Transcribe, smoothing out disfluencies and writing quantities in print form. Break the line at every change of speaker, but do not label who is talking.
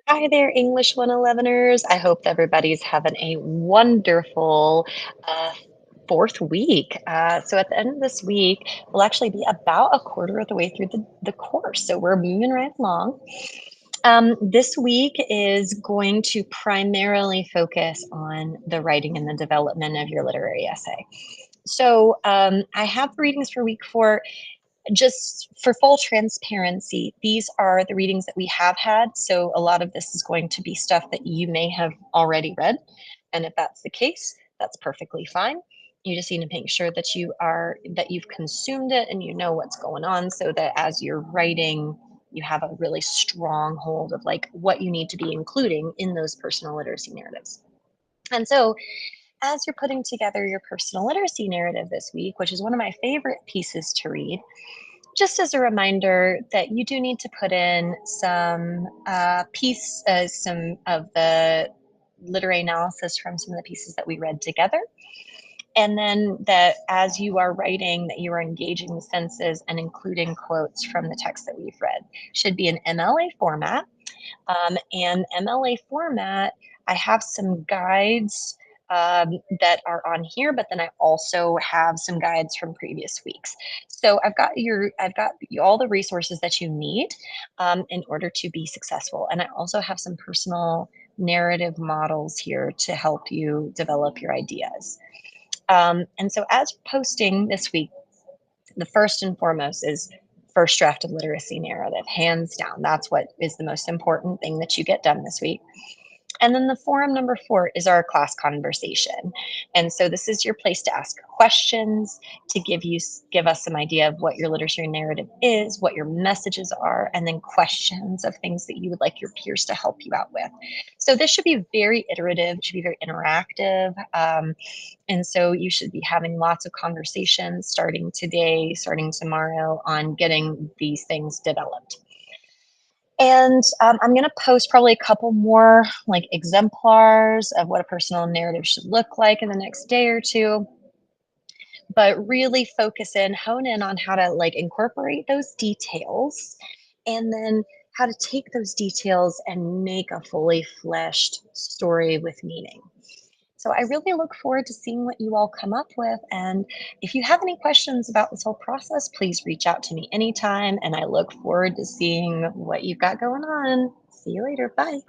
Hi there, English 111ers. I hope everybody's having a wonderful uh, fourth week. So at the end of this week, we'll actually be about a quarter of the way through the course. So we're moving right along. This week is going to primarily focus on the writing and the development of your literary essay. So I have the readings for week 4. Just for full transparency, these are the readings that we have had. So a lot of this is going to be stuff that you may have already read. And if that's the case, that's perfectly fine. You just need to make sure that you've consumed it and you know what's going on so that as you're writing, you have a really strong hold of like what you need to be including in those personal literacy narratives. And so as you're putting together your personal literacy narrative this week, which is one of my favorite pieces to read, just as a reminder that you do need to put in some of the literary analysis from some of the pieces that we read together. And then that as you are writing, that you are engaging the senses and including quotes from the text that we've read. Should be an MLA format. And MLA format, I have some guides that are on here, but then I also have some guides from previous weeks. So I've got all the resources that you need in order to be successful, and I also have some personal narrative models here to help you develop your ideas. And so, as posting this week, the first and foremost is first draft of literacy narrative, hands down. That's what is the most important thing that you get done this week. And then the forum number 4 is our class conversation. And so this is your place to ask questions, to give us some idea of what your literary narrative is, what your messages are, and then questions of things that you would like your peers to help you out with. So this should be very iterative, it should be very interactive. And so you should be having lots of conversations starting today, starting tomorrow on getting these things developed. And I'm going to post probably a couple more like exemplars of what a personal narrative should look like in the next day or two. But really focus in, hone in on how to like incorporate those details and then how to take those details and make a fully fleshed story with meaning. So I really look forward to seeing what you all come up with. And if you have any questions about this whole process, please reach out to me anytime. And I look forward to seeing what you've got going on. See you later. Bye.